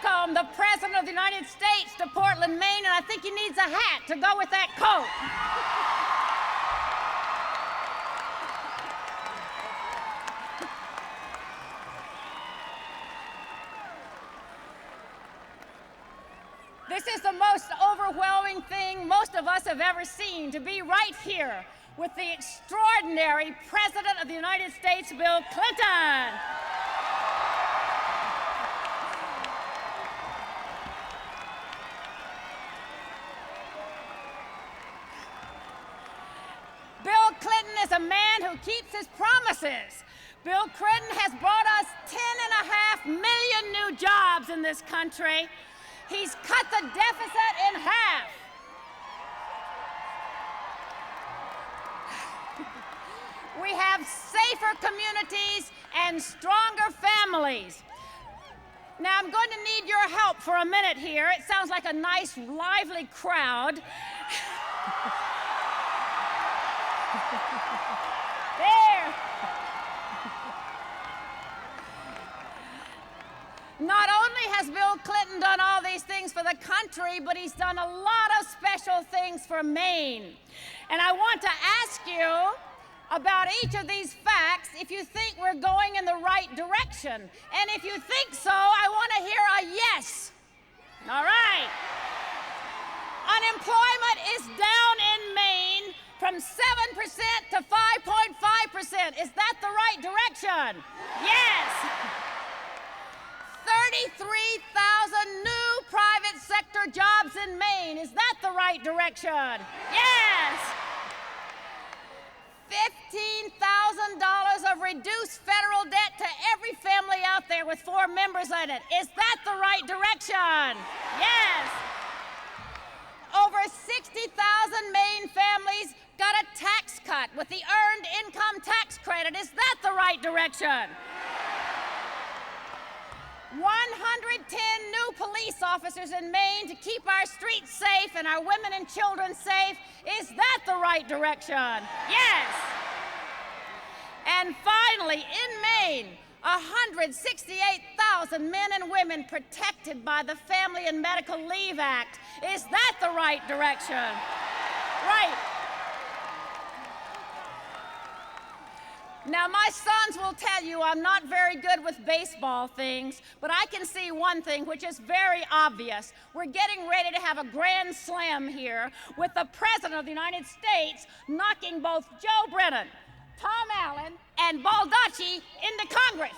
welcome the President of the United States to Portland, Maine, and I think he needs a hat to go with that coat. This is the most overwhelming thing most of us have ever seen, to be right here with the extraordinary President of the United States, Bill Clinton. Bill Clinton is a man who keeps his promises. Bill Clinton has brought us 10.5 million new jobs in this country. He's cut the deficit in half. We have safer communities and stronger families. Now, I'm going to need your help for a minute here. It sounds like a nice, lively crowd. There. Not only has Bill Clinton done all these things for the country, but he's done a lot of special things for Maine. And I want to ask you about each of these facts if you think we're going in the right direction. And if you think so, I want to hear a yes. All right. Unemployment is down in Maine from 7% to 5.5%. Is that the right direction? Yes. 33,000 new private sector jobs in Maine. Is that the right direction? Yes. $15,000 of reduced federal debt to every family out there with 4 members in it. Is that the right direction? Yes. Over 60,000 Maine families got a tax cut with the Earned Income Tax Credit. Is that the right direction? 110 new police officers in Maine to keep our streets safe and our women and children safe. Is that the right direction? Yes. And finally, in Maine, 168,000 men and women protected by the Family and Medical Leave Act. Is that the right direction? Right. Now, my sons will tell you I'm not very good with baseball things, but I can see one thing, which is very obvious. We're getting ready to have a grand slam here with the President of the United States knocking both Joe Brennan, Tom Allen, and Baldacci into Congress.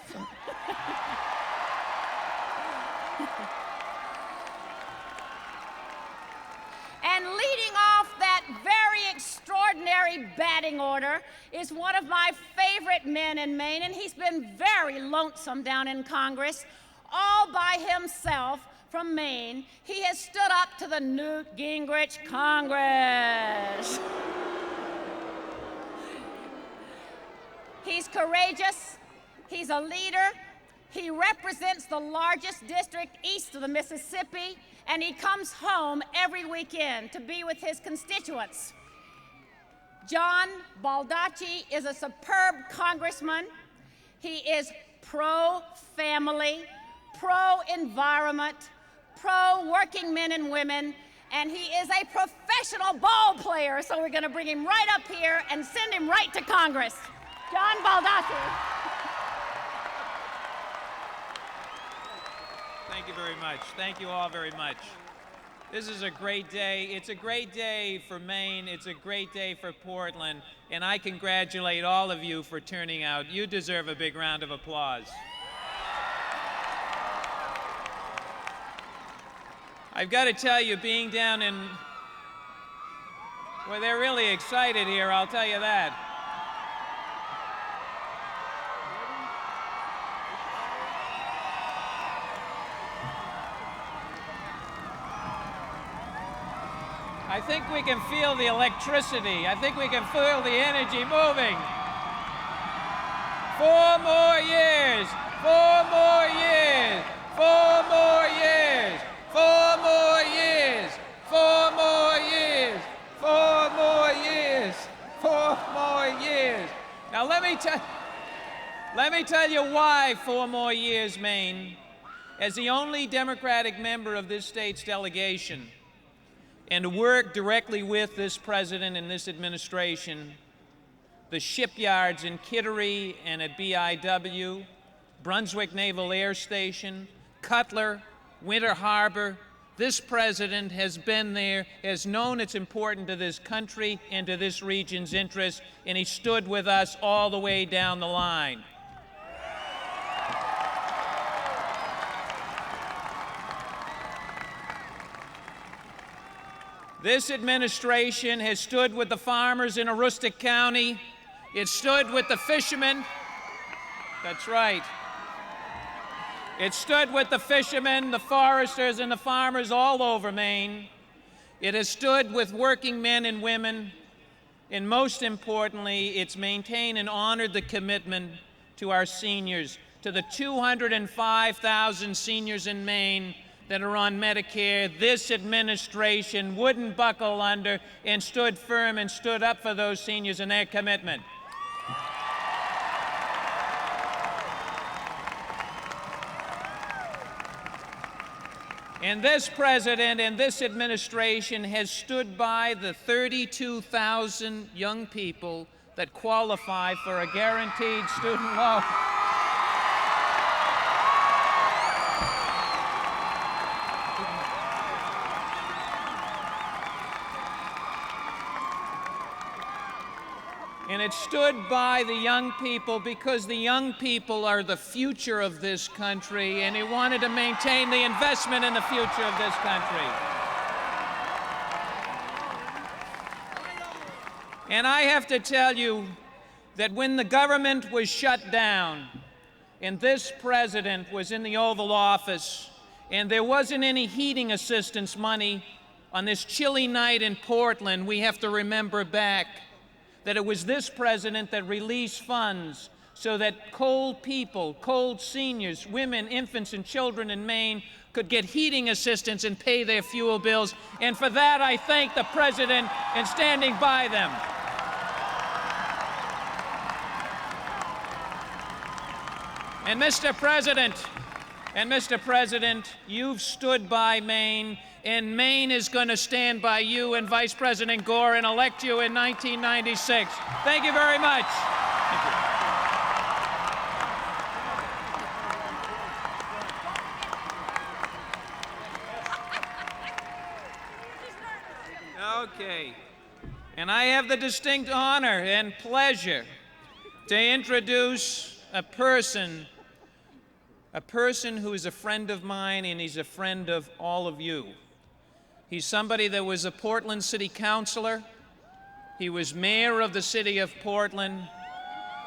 And leading off that very extraordinary batting order is one of my favorite men in Maine, and he's been very lonesome down in Congress, all by himself from Maine. He has stood up to the Newt Gingrich Congress. He's courageous, he's a leader, he represents the largest district east of the Mississippi, and he comes home every weekend to be with his constituents. John Baldacci is a superb congressman. He is pro-family, pro-environment, pro-working men and women, and he is a professional ball player, so we're going to bring him right up here and send him right to Congress. John Baldacci. Thank you very much. Thank you all very much. This is a great day. It's a great day for Maine. It's a great day for Portland. And I congratulate all of you for turning out. You deserve a big round of applause. I've got to tell you, being down in, well, they're really excited here, I'll tell you that. I think we can feel the electricity. I think we can feel the energy moving. 4 more years, 4 more years, 4 more years, 4 more years, 4 more years, 4 more years, 4 more years. Now let me tell you why 4 more years, Maine. As the only Democratic member of this state's delegation, and to work directly with this president and this administration, the shipyards in Kittery and at BIW, Brunswick Naval Air Station, Cutler, Winter Harbor, this president has been there, has known it's important to this country and to this region's interests, and he stood with us all the way down the line. This administration has stood with the farmers in Aroostook County. It stood with the fishermen. That's right. It stood with the fishermen, the foresters, and the farmers all over Maine. It has stood with working men and women. And most importantly, it's maintained and honored the commitment to our seniors, to the 205,000 seniors in Maine that are on Medicare. This administration wouldn't buckle under and stood firm and stood up for those seniors and their commitment. And this president and this administration has stood by the 32,000 young people that qualify for a guaranteed student loan. And it stood by the young people because the young people are the future of this country, and it wanted to maintain the investment in the future of this country. And I have to tell you that when the government was shut down and this president was in the Oval Office and there wasn't any heating assistance money on this chilly night in Portland, we have to remember back that it was this president that released funds so that cold people, cold seniors, women, infants, and children in Maine could get heating assistance and pay their fuel bills. And for that, I thank the president in standing by them. And Mr. President, you've stood by Maine, and Maine is going to stand by you and Vice President Gore and elect you in 1996. Thank you very much. Thank you. Okay. And I have the distinct honor and pleasure to introduce a person who is a friend of mine, and he's a friend of all of you. He's somebody that was a Portland City Councilor. He was mayor of the city of Portland,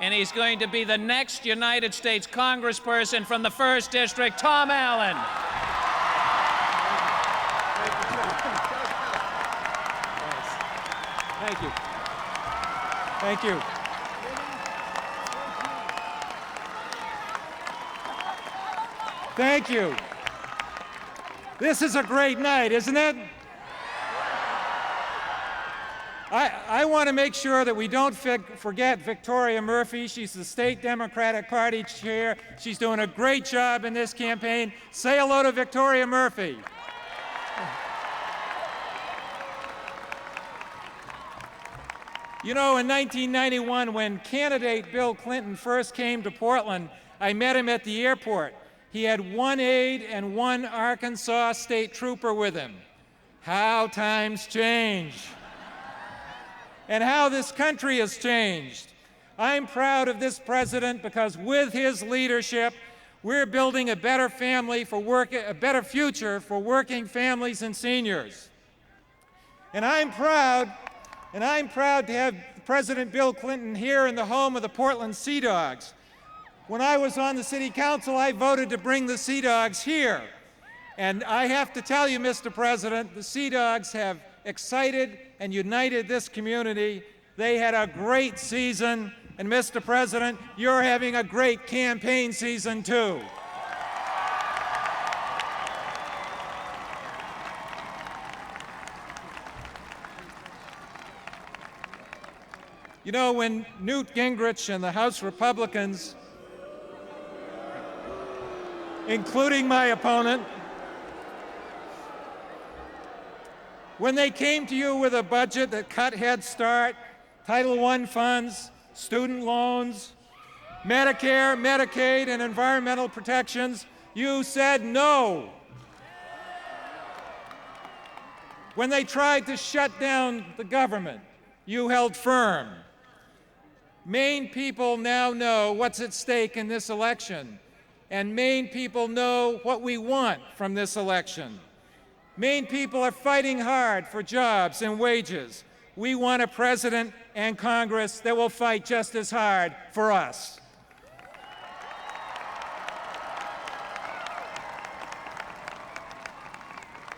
and he's going to be the next United States Congressperson from the 1st District, Tom Allen. Thank you. Thank you. Thank you. This is a great night, isn't it? I want to make sure that we don't forget Victoria Murphy. She's the state Democratic Party chair. She's doing a great job in this campaign. Say hello to Victoria Murphy. You know, in 1991, when candidate Bill Clinton first came to Portland, I met him at the airport. He had one aide and one Arkansas state trooper with him. How times change. And how this country has changed. I'm proud of this president because with his leadership, we're building a better a better future for working families and seniors. And I'm proud to have President Bill Clinton here in the home of the Portland Sea Dogs. When I was on the city council, I voted to bring the Sea Dogs here. And I have to tell you, Mr. President, the Sea Dogs have excited and united this community. They had a great season, and Mr. President, you're having a great campaign season too. You know, when Newt Gingrich and the House Republicans including my opponent, when they came to you with a budget that cut Head Start, Title I funds, student loans, Medicare, Medicaid, and environmental protections, you said no. When they tried to shut down the government, you held firm. Maine people now know what's at stake in this election, and Maine people know what we want from this election. Maine people are fighting hard for jobs and wages. We want a president and Congress that will fight just as hard for us.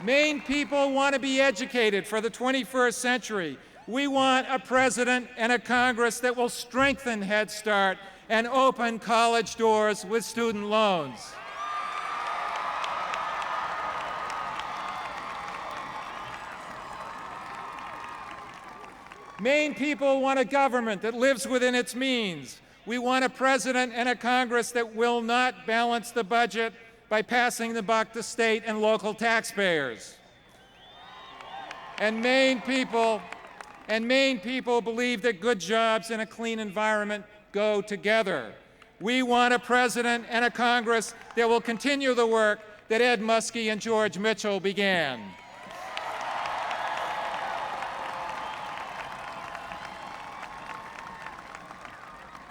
Maine people want to be educated for the 21st century. We want a president and a Congress that will strengthen Head Start and open college doors with student loans. Maine people want a government that lives within its means. We want a president and a Congress that will not balance the budget by passing the buck to state and local taxpayers. And Maine people believe that good jobs and a clean environment go together. We want a president and a Congress that will continue the work that Ed Muskie and George Mitchell began.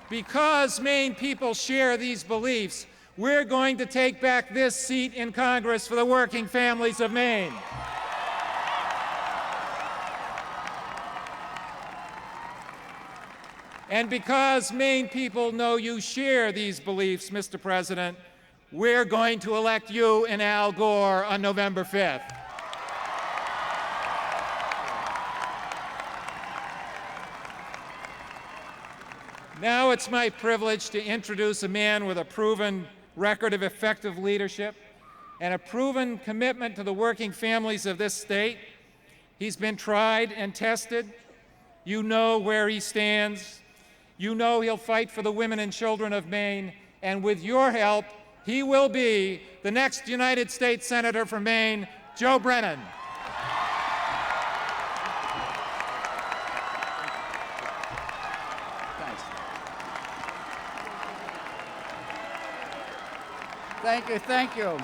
Because Maine people share these beliefs, we're going to take back this seat in Congress for the working families of Maine. And because Maine people know you share these beliefs, Mr. President, we're going to elect you and Al Gore on November 5th. Now it's my privilege to introduce a man with a proven record of effective leadership and a proven commitment to the working families of this state. He's been tried and tested. You know where he stands. You know he'll fight for the women and children of Maine, and with your help, he will be the next United States Senator from Maine, Joe Brennan. Thank you, thank you.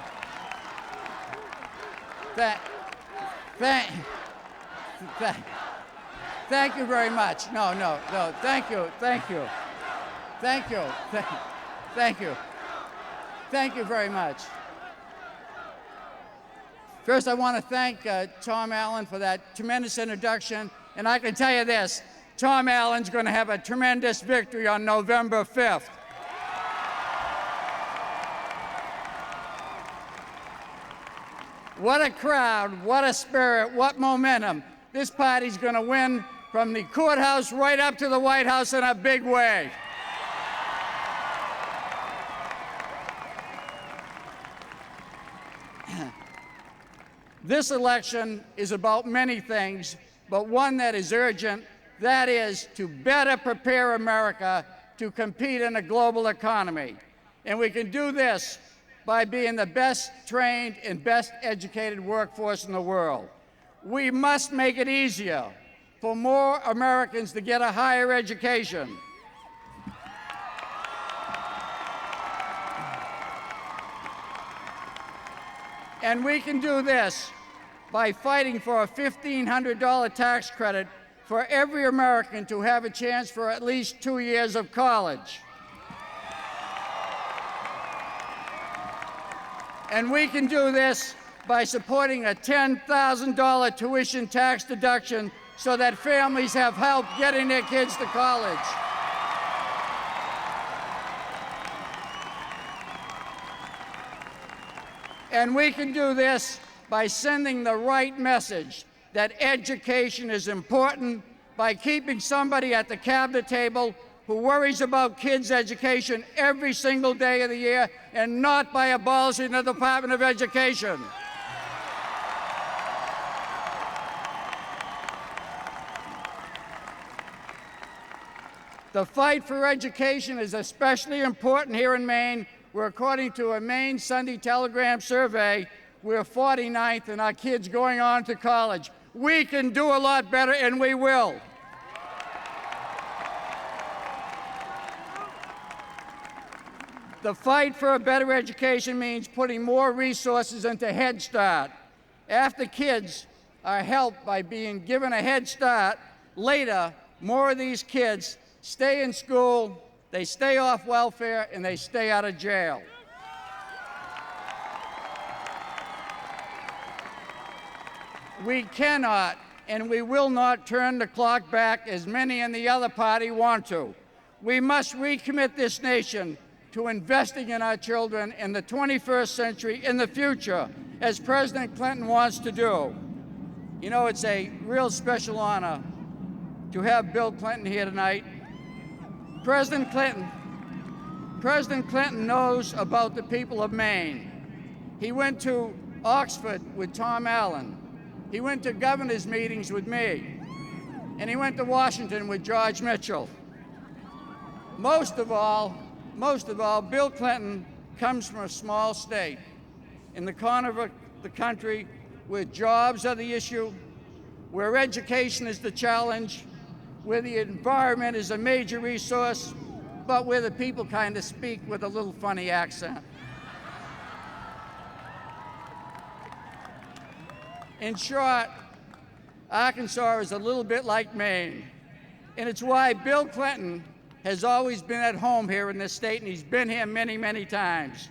Thank you very much. No, thank you. Thank you very much. First, I want to thank Tom Allen for that tremendous introduction, and I can tell you this, Tom Allen's going to have a tremendous victory on November 5th. What a crowd, what a spirit, what momentum. This party's going to win from the courthouse right up to the White House in a big way. This election is about many things, but one that is urgent, that is to better prepare America to compete in a global economy. And we can do this by being the best trained and best educated workforce in the world. We must make it easier for more Americans to get a higher education. And we can do this by fighting for a $1,500 tax credit for every American to have a chance for at least 2 years of college. And we can do this by supporting a $10,000 tuition tax deduction so that families have help getting their kids to college. And we can do this by sending the right message that education is important, by keeping somebody at the cabinet table who worries about kids' education every single day of the year, and not by abolishing the Department of Education. The fight for education is especially important here in Maine, where according to a Maine Sunday Telegram survey, we're 49th in our kids going on to college. We can do a lot better, and we will. The fight for a better education means putting more resources into Head Start. After kids are helped by being given a head start, later, more of these kids stay in school, they stay off welfare, and they stay out of jail. We cannot and we will not turn the clock back as many in the other party want to. We must recommit this nation to investing in our children in the 21st century, in the future, as President Clinton wants to do. You know, it's a real special honor to have Bill Clinton here tonight. President Clinton knows about the people of Maine. He went to Oxford with Tom Allen. He went to governor's meetings with me. And he went to Washington with George Mitchell. Most of all, Bill Clinton comes from a small state in the corner of the country where jobs are the issue, where education is the challenge, where the environment is a major resource, but where the people kind of speak with a little funny accent. In short, Arkansas is a little bit like Maine, and it's why Bill Clinton has always been at home here in this state, and he's been here many, many times.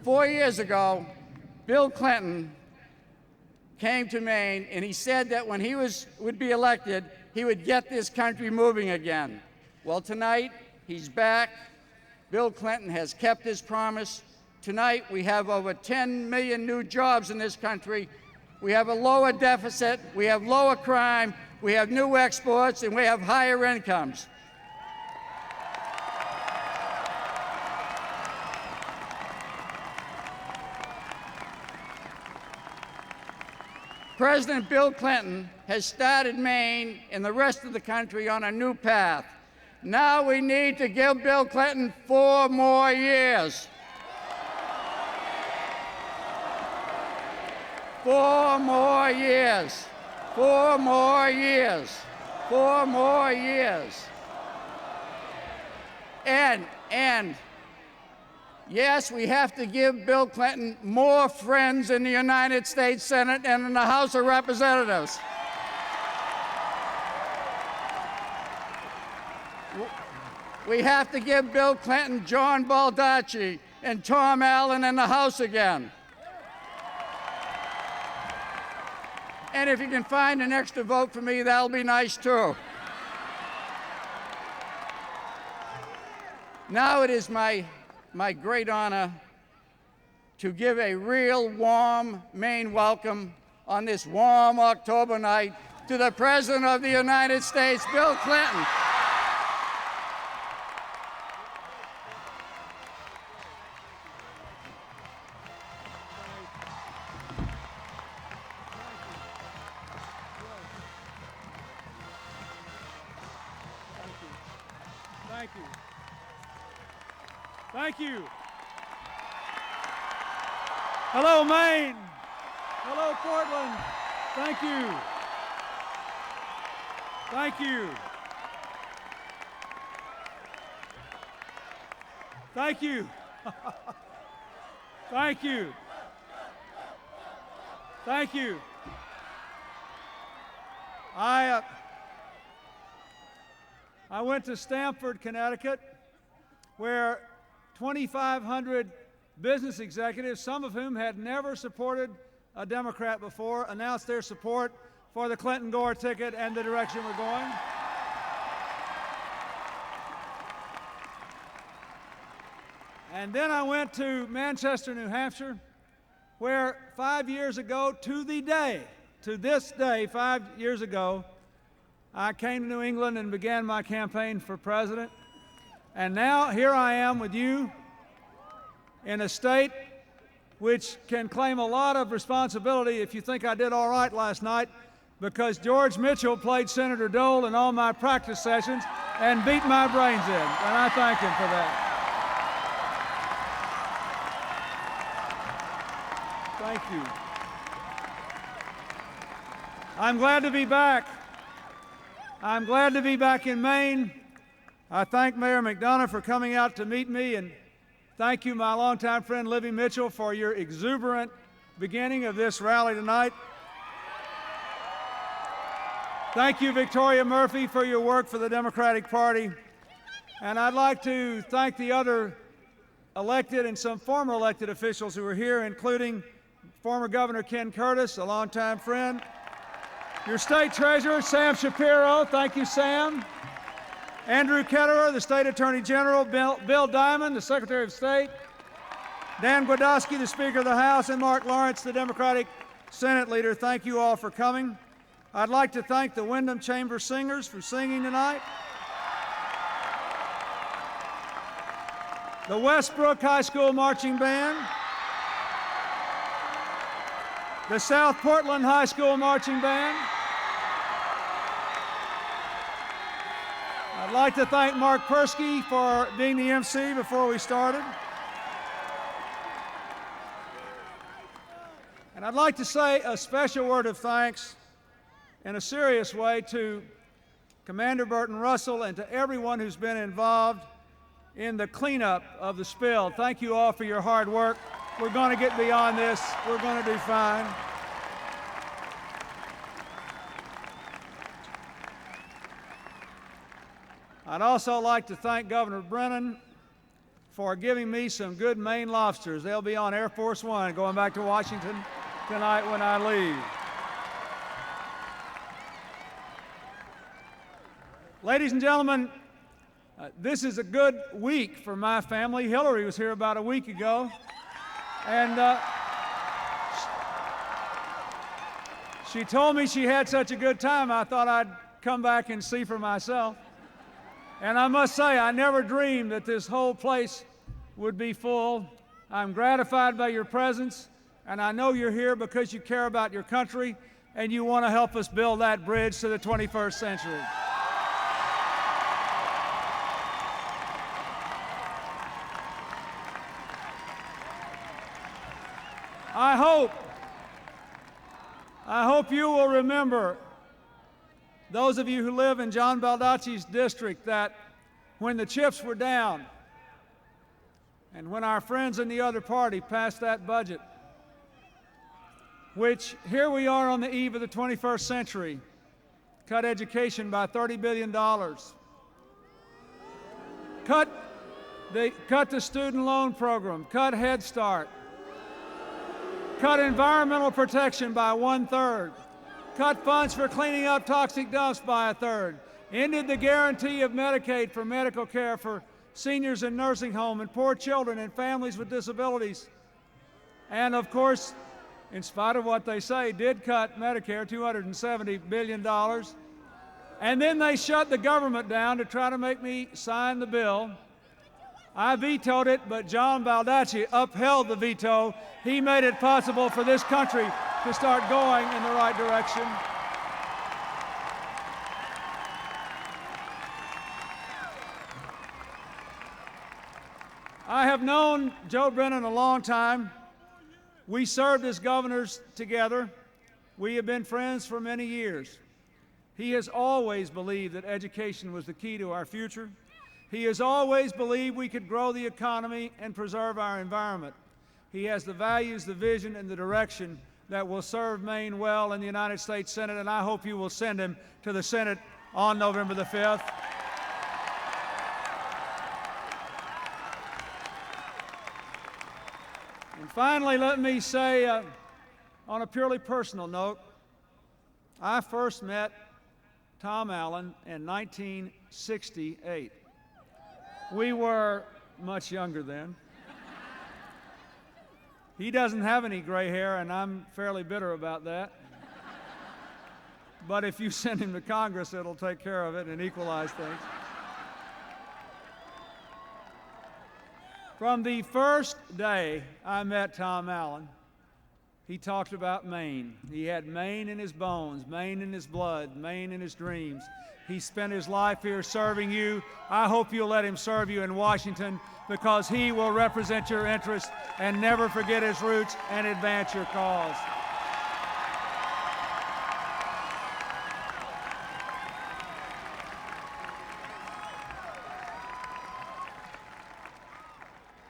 4 years ago, Bill Clinton came to Maine, and he said that when he would be elected, he would get this country moving again. Well, tonight, he's back. Bill Clinton has kept his promise. Tonight, we have over 10 million new jobs in this country. We have a lower deficit, we have lower crime, we have new exports, and we have higher incomes. President Bill Clinton has started Maine and the rest of the country on a new path. Now we need to give Bill Clinton 4 more years. 4 more years. 4 more years. 4 more years. And yes, we have to give Bill Clinton more friends in the United States Senate and in the House of Representatives. We have to give Bill Clinton John Baldacci and Tom Allen in the House again. And if you can find an extra vote for me, that'll be nice too. Now it is my great honor to give a real warm Maine welcome on this warm October night to the President of the United States, Bill Clinton. Thank you. Thank you. Hello, Maine. Hello, Portland. Thank you. Thank you. Thank you. Thank you. Thank you. I went to Stamford, Connecticut, where 2,500 business executives, some of whom had never supported a Democrat before, announced their support for the Clinton-Gore ticket and the direction we're going. And then I went to Manchester, New Hampshire, where 5 years ago, to this day, 5 years ago, I came to New England and began my campaign for president. And now here I am with you in a state which can claim a lot of responsibility if you think I did all right last night, because George Mitchell played Senator Dole in all my practice sessions and beat my brains in, and I thank him for that. Thank you. I'm glad to be back. I'm glad to be back in Maine. I thank Mayor McDonough for coming out to meet me, and thank you, my longtime friend Libby Mitchell, for your exuberant beginning of this rally tonight. Thank you, Victoria Murphy, for your work for the Democratic Party. And I'd like to thank the other elected and some former elected officials who are here, including former Governor Ken Curtis, a longtime friend. Your state treasurer, Sam Shapiro. Thank you, Sam. Andrew Ketterer, the state attorney general. Bill Diamond, the secretary of state. Dan Gwiadoski, the speaker of the House, and Mark Lawrence, the Democratic Senate leader. Thank you all for coming. I'd like to thank the Wyndham Chamber Singers for singing tonight. The Westbrook High School Marching Band. The South Portland High School Marching Band. I'd like to thank Mark Persky for being the MC before we started. And I'd like to say a special word of thanks in a serious way to Commander Burton Russell and to everyone who's been involved in the cleanup of the spill. Thank you all for your hard work. We're going to get beyond this. We're going to do fine. I'd also like to thank Governor Brennan for giving me some good Maine lobsters. They'll be on Air Force One going back to Washington tonight when I leave. Ladies and gentlemen, this is a good week for my family. Hillary was here about a week ago, and she told me she had such a good time, I thought I'd come back and see for myself. And I must say, I never dreamed that this whole place would be full. I'm gratified by your presence, and I know you're here because you care about your country and you want to help us build that bridge to the 21st century. I hope you will remember, those of you who live in John Baldacci's district, that when the chips were down and when our friends in the other party passed that budget, which here we are on the eve of the 21st century, cut education by $30 billion, cut the student loan program, cut Head Start, cut environmental protection by 1/3, cut funds for cleaning up toxic dumps by 1/3, ended the guarantee of Medicaid for medical care for seniors in nursing home and poor children and families with disabilities. And of course, in spite of what they say, did cut Medicare, $270 billion. And then they shut the government down to try to make me sign the bill. I vetoed it, but John Baldacci upheld the veto. He made it possible for this country to start going in the right direction. I have known Joe Brennan a long time. We served as governors together. We have been friends for many years. He has always believed that education was the key to our future. He has always believed we could grow the economy and preserve our environment. He has the values, the vision, and the direction that will serve Maine well in the United States Senate, and I hope you will send him to the Senate on November the 5th. And finally, let me say, on a purely personal note, I first met Tom Allen in 1968. We were much younger then. He doesn't have any gray hair, and I'm fairly bitter about that. But if you send him to Congress, it'll take care of it and equalize things. From the first day I met Tom Allen, he talked about Maine. He had Maine in his bones, Maine in his blood, Maine in his dreams. He spent his life here serving you. I hope you'll let him serve you in Washington, because he will represent your interests and never forget his roots and advance your cause.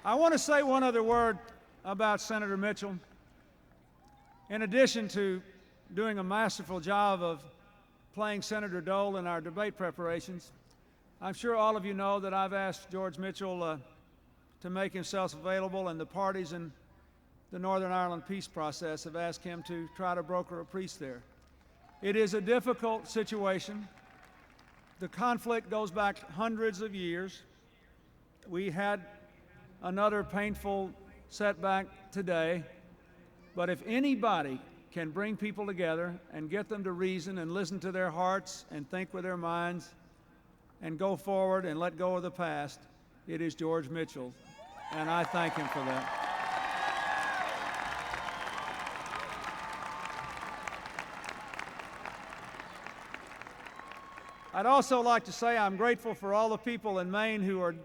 I want to say one other word about Senator Mitchell. In addition to doing a masterful job of playing Senator Dole in our debate preparations, I'm sure all of you know that I've asked George Mitchell to make himself available, and the parties in the Northern Ireland peace process have asked him to try to broker a peace there. It is a difficult situation. The conflict goes back hundreds of years. We had another painful setback today, but if anybody can bring people together and get them to reason and listen to their hearts and think with their minds and go forward and let go of the past, it is George Mitchell, and I thank him for that. I'd also like to say I'm grateful for all the people in Maine who are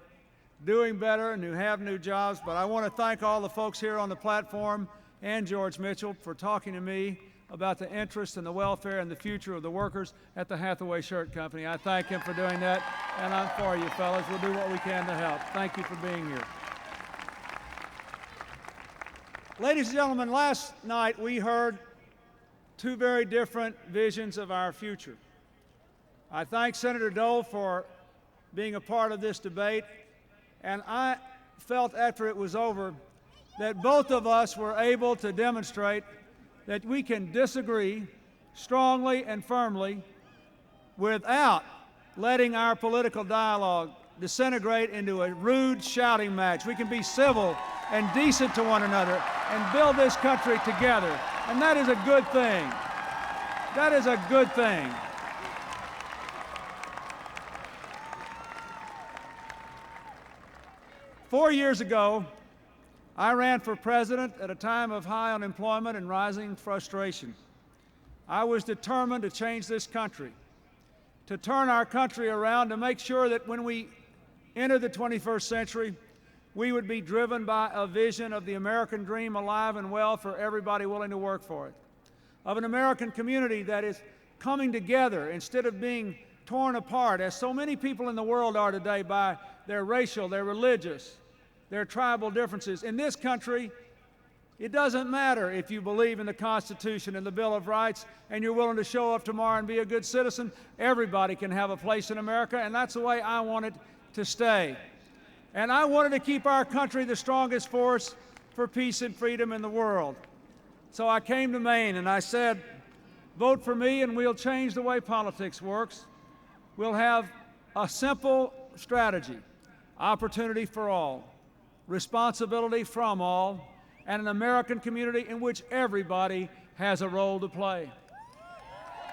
doing better and who have new jobs, but I want to thank all the folks here on the platform and George Mitchell for talking to me about the interest and the welfare and the future of the workers at the Hathaway Shirt Company. I thank him for doing that, and I'm for you, fellas. We'll do what we can to help. Thank you for being here. Ladies and gentlemen, last night we heard two very different visions of our future. I thank Senator Dole for being a part of this debate, and I felt after it was over that both of us were able to demonstrate that we can disagree strongly and firmly without letting our political dialogue disintegrate into a rude shouting match. We can be civil and decent to one another and build this country together, and that is a good thing. That is a good thing. Four years ago, I ran for president at a time of high unemployment and rising frustration. I was determined to change this country, to turn our country around, to make sure that when we enter the 21st century, we would be driven by a vision of the American dream alive and well for everybody willing to work for it, of an American community that is coming together instead of being torn apart, as so many people in the world are today, by their racial, their religious, their tribal differences. In this country, it doesn't matter if you believe in the Constitution and the Bill of Rights and you're willing to show up tomorrow and be a good citizen. Everybody can have a place in America, and that's the way I want it to stay. And I wanted to keep our country the strongest force for peace and freedom in the world. So I came to Maine and I said, vote for me and we'll change the way politics works. We'll have a simple strategy: opportunity for all, responsibility from all, and an American community in which everybody has a role to play.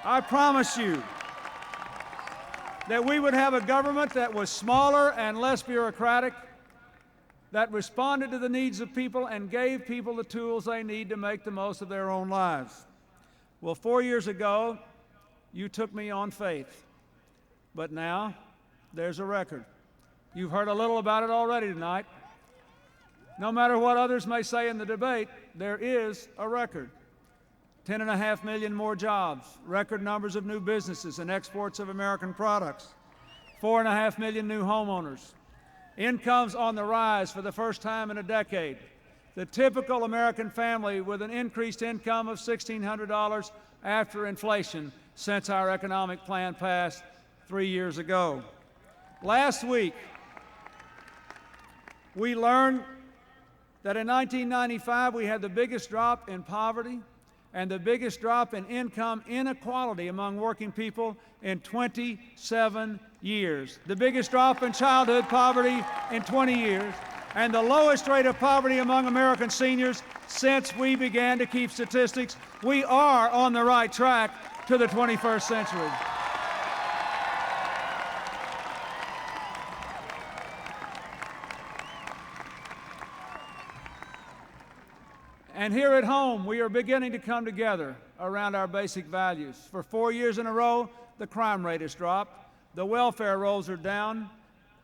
I promise you that we would have a government that was smaller and less bureaucratic, that responded to the needs of people and gave people the tools they need to make the most of their own lives. Well, 4 years ago, you took me on faith, but now there's a record. You've heard a little about it already tonight. No matter what others may say in the debate, there is a record. 10.5 million more jobs, record numbers of new businesses and exports of American products, 4.5 million new homeowners, incomes on the rise for the first time in a decade, the typical American family with an increased income of $1,600 after inflation since our economic plan passed 3 years ago. Last week, we learned that in 1995 we had the biggest drop in poverty and the biggest drop in income inequality among working people in 27 years. The biggest drop in childhood poverty in 20 years, and the lowest rate of poverty among American seniors since we began to keep statistics. We are on the right track to the 21st century. And here at home, we are beginning to come together around our basic values. For 4 years in a row, the crime rate has dropped. The welfare rolls are down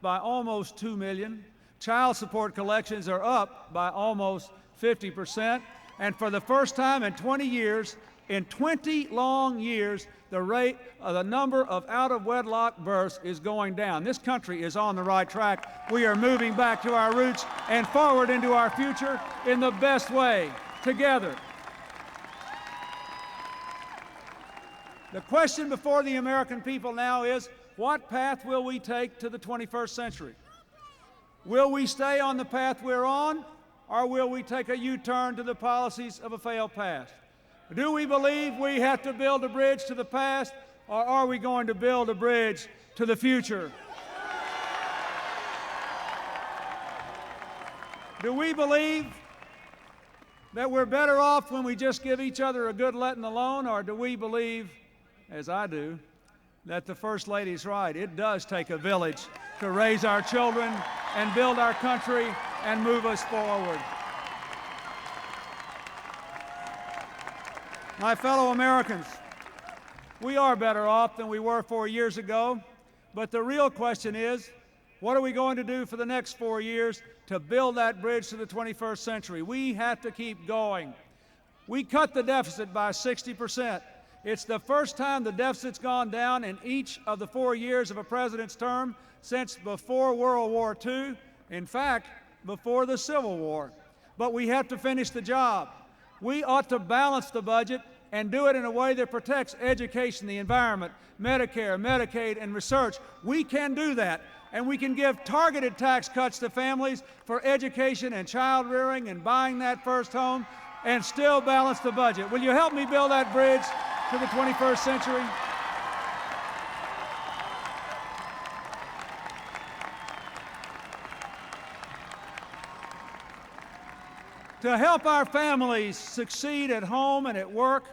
by almost 2 million. Child support collections are up by almost 50%. And for the first time in 20 years, in 20 long years, the number of out-of-wedlock births is going down. This country is on the right track. We are moving back to our roots and forward into our future in the best way, together. The question before the American people now is, what path will we take to the 21st century? Will we stay on the path we're on, or will we take a U-turn to the policies of a failed past? Do we believe we have to build a bridge to the past, or are we going to build a bridge to the future? Do we believe that we're better off when we just give each other a good letting alone, or do we believe, as I do, that the First Lady's right? It does take a village to raise our children and build our country and move us forward. My fellow Americans, we are better off than we were 4 years ago, but the real question is, what are we going to do for the next 4 years to build that bridge to the 21st century? We have to keep going. We cut the deficit by 60%. It's the first time the deficit's gone down in each of the 4 years of a president's term since before World War II, in fact, before the Civil War. But we have to finish the job. We ought to balance the budget and do it in a way that protects education, the environment, Medicare, Medicaid, and research. We can do that, and we can give targeted tax cuts to families for education and child rearing and buying that first home and still balance the budget. Will you help me build that bridge to the 21st century? To help our families succeed at home and at work,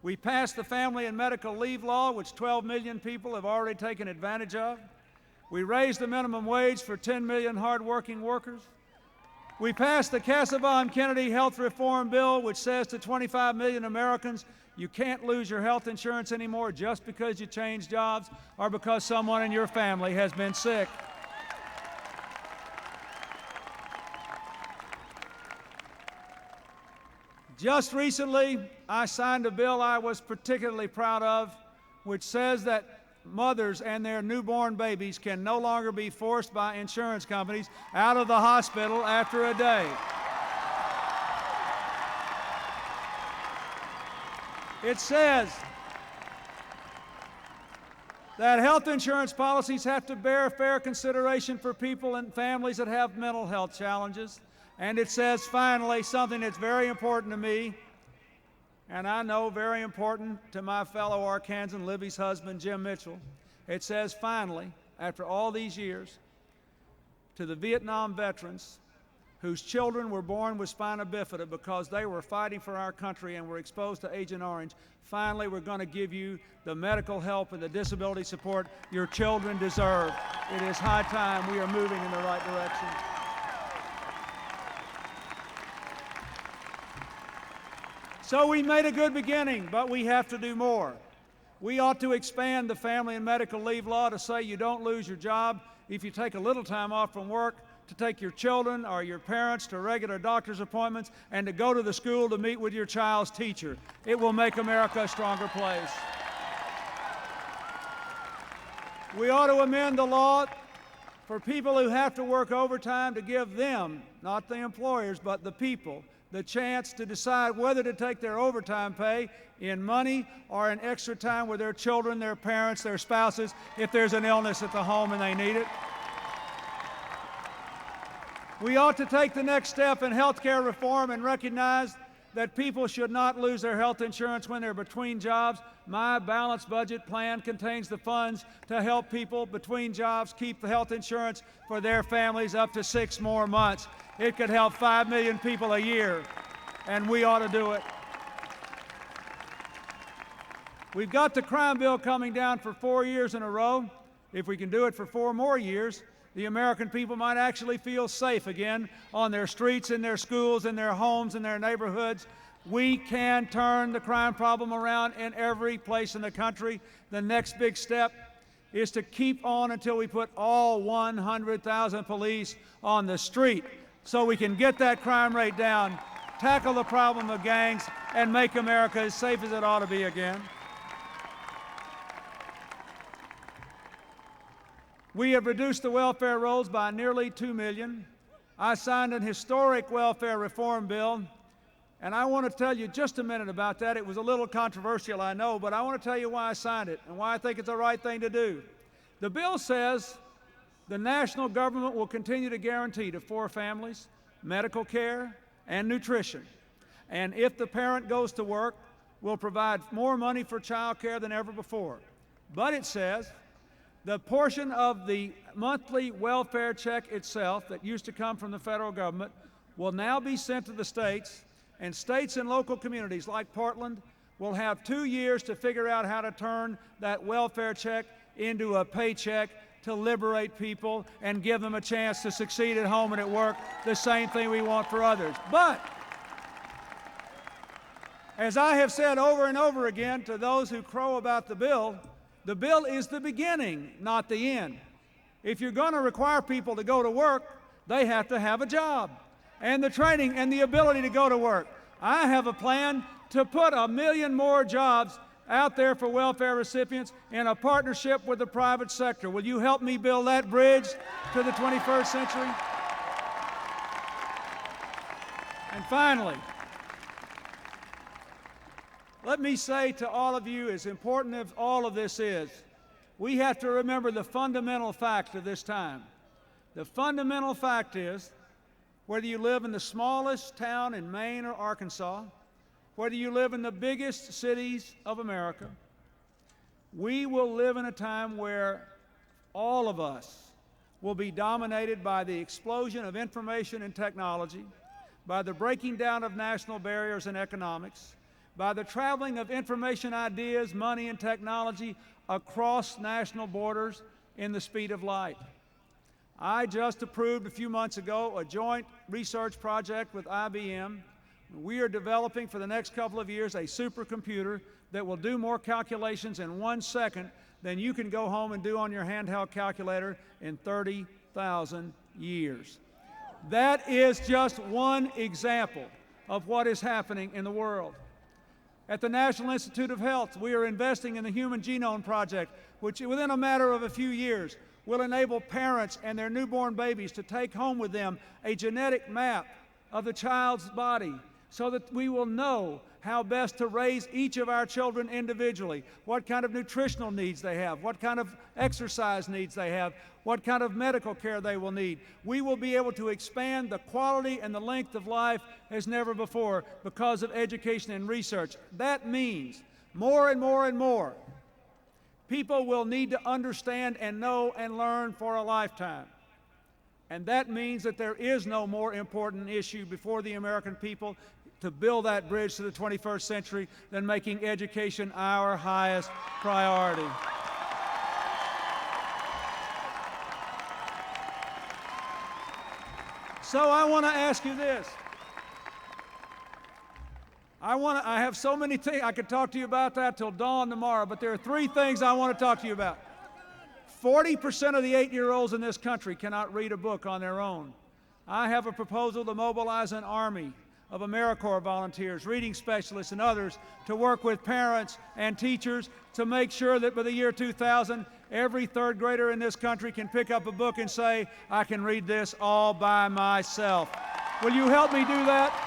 we passed the Family and Medical Leave Law, which 12 million people have already taken advantage of. We raised the minimum wage for 10 million hardworking workers. We passed the Cassavant-Kennedy Health Reform Bill, which says to 25 million Americans, you can't lose your health insurance anymore just because you change jobs or because someone in your family has been sick. Just recently, I signed a bill I was particularly proud of, which says that mothers and their newborn babies can no longer be forced by insurance companies out of the hospital after a day. It says that health insurance policies have to bear fair consideration for people and families that have mental health challenges. And it says, finally, something that's very important to me, and I know very important to my fellow Arkansan, Libby's husband, Jim Mitchell. It says, finally, after all these years, to the Vietnam veterans whose children were born with spina bifida because they were fighting for our country and were exposed to Agent Orange, finally, we're going to give you the medical help and the disability support your children deserve. It is high time we are moving in the right direction. So we made a good beginning, but we have to do more. We ought to expand the Family and Medical Leave Law to say you don't lose your job if you take a little time off from work to take your children or your parents to regular doctor's appointments and to go to the school to meet with your child's teacher. It will make America a stronger place. We ought to amend the law for people who have to work overtime to give them, not the employers, but the people, the chance to decide whether to take their overtime pay in money or in extra time with their children, their parents, their spouses, if there's an illness at the home and they need it. We ought to take the next step in health care reform and recognize that people should not lose their health insurance when they're between jobs. My balanced budget plan contains the funds to help people between jobs keep the health insurance for their families up to 6 more months. It could help 5 million people a year, and we ought to do it. We've got the crime bill coming down for 4 years in a row. If we can do it for 4 more years, the American people might actually feel safe again on their streets, in their schools, in their homes, in their neighborhoods. We can turn the crime problem around in every place in the country. The next big step is to keep on until we put all 100,000 police on the street so we can get that crime rate down, tackle the problem of gangs, and make America as safe as it ought to be again. We have reduced the welfare rolls by nearly 2 million. I signed an historic welfare reform bill, and I want to tell you just a minute about that. It was a little controversial, I know, but I want to tell you why I signed it and why I think it's the right thing to do. The bill says the national government will continue to guarantee to 4 families medical care and nutrition. And if the parent goes to work, we'll provide more money for child care than ever before. But it says the portion of the monthly welfare check itself that used to come from the federal government will now be sent to the states, and states and local communities like Portland will have 2 years to figure out how to turn that welfare check into a paycheck to liberate people and give them a chance to succeed at home and at work, the same thing we want for others. But as I have said over and over again to those who crow about the bill is the beginning, not the end. If you're going to require people to go to work, they have to have a job and the training and the ability to go to work. I have a plan to put 1 million more jobs out there for welfare recipients in a partnership with the private sector. Will you help me build that bridge to the 21st century? And finally, let me say to all of you, as important as all of this is, we have to remember the fundamental fact of this time. The fundamental fact is, whether you live in the smallest town in Maine or Arkansas, whether you live in the biggest cities of America, we will live in a time where all of us will be dominated by the explosion of information and technology, by the breaking down of national barriers in economics, by the traveling of information, ideas, money, and technology across national borders in the speed of light. I just approved a few months ago a joint research project with IBM. We are developing for the next couple of years a supercomputer that will do more calculations in 1 second than you can go home and do on your handheld calculator in 30,000 years. That is just one example of what is happening in the world. At the National Institute of Health, we are investing in the Human Genome Project, which within a matter of a few years will enable parents and their newborn babies to take home with them a genetic map of the child's body so that we will know how best to raise each of our children individually, what kind of nutritional needs they have, what kind of exercise needs they have, what kind of medical care they will need. We will be able to expand the quality and the length of life as never before because of education and research. That means more and more and more people will need to understand and know and learn for a lifetime. And that means that there is no more important issue before the American people to build that bridge to the 21st century than making education our highest priority. So I want to ask you this. I have so many things, I could talk to you about that till dawn tomorrow, but there are 3 things I want to talk to you about. 40% of the 8-year-olds in this country cannot read a book on their own. I have a proposal to mobilize an army of AmeriCorps volunteers, reading specialists, and others to work with parents and teachers to make sure that by the year 2000, every 3rd grader in this country can pick up a book and say, I can read this all by myself. Will you help me do that?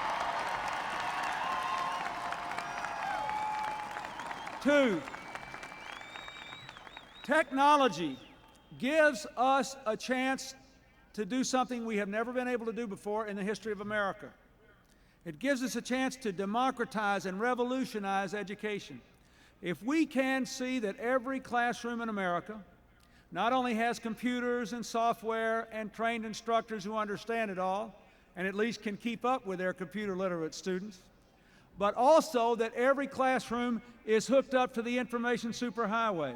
2, technology gives us a chance to do something we have never been able to do before in the history of America. It gives us a chance to democratize and revolutionize education. If we can see that every classroom in America not only has computers and software and trained instructors who understand it all, and at least can keep up with their computer literate students, but also that every classroom is hooked up to the information superhighway,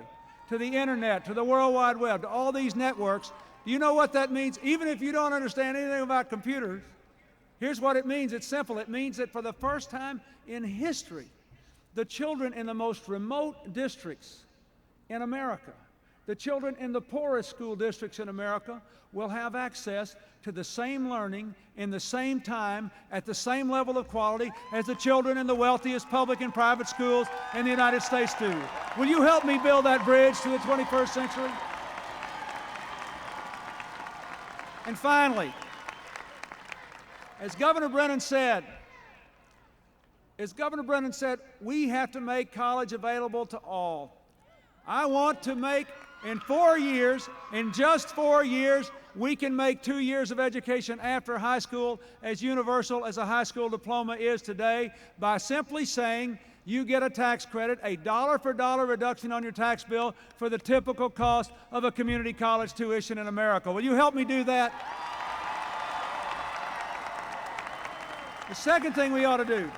to the internet, to the World Wide Web, to all these networks Do you know what that means? Even if you don't understand anything about computers, here's what it means. It's simple. It means that for the first time in history, the children in the most remote districts in America, the children in the poorest school districts in America, will have access to the same learning in the same time at the same level of quality as the children in the wealthiest public and private schools in the United States do. Will you help me build that bridge to the 21st century? And finally, as Governor Brennan said, we have to make college available to all. I want to make in 4 years, in just 4 years, we can make 2 years of education after high school as universal as a high school diploma is today by simply saying you get a tax credit, a dollar-for-dollar reduction on your tax bill for the typical cost of a community college tuition in America. Will you help me do that? The second thing we ought to do,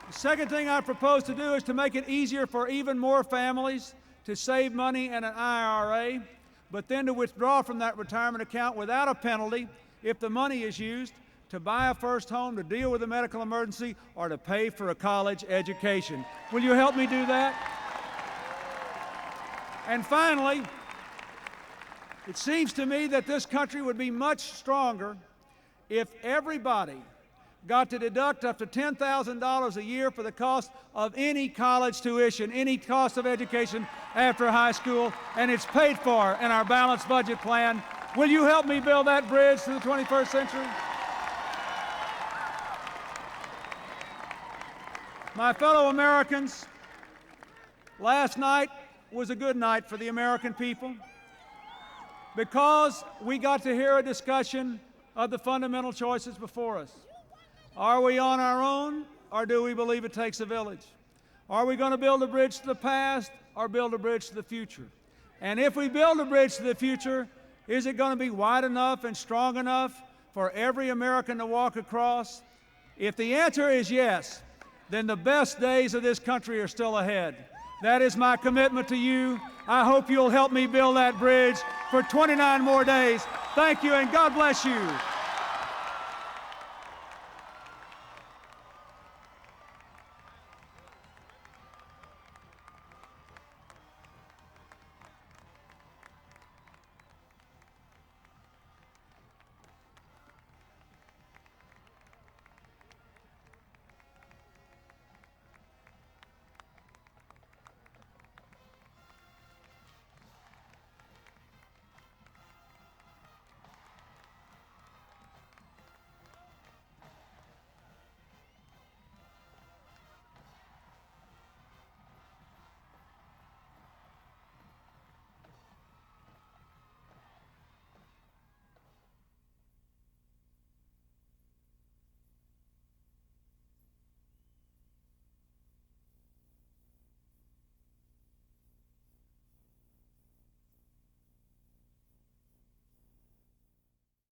the second thing I propose to do is to make it easier for even more families to save money in an IRA, but then to withdraw from that retirement account without a penalty if the money is used to buy a first home, to deal with a medical emergency, or to pay for a college education. Will you help me do that? And finally, it seems to me that this country would be much stronger if everybody got to deduct up to $10,000 a year for the cost of any college tuition, any cost of education after high school, and it's paid for in our balanced budget plan. Will you help me build that bridge to the 21st century? My fellow Americans, last night was a good night for the American people because we got to hear a discussion of the fundamental choices before us. Are we on our own, or do we believe it takes a village? Are we going to build a bridge to the past or build a bridge to the future? And if we build a bridge to the future, is it going to be wide enough and strong enough for every American to walk across? If the answer is yes, then the best days of this country are still ahead. That is my commitment to you. I hope you'll help me build that bridge for 29 more days. Thank you, and God bless you.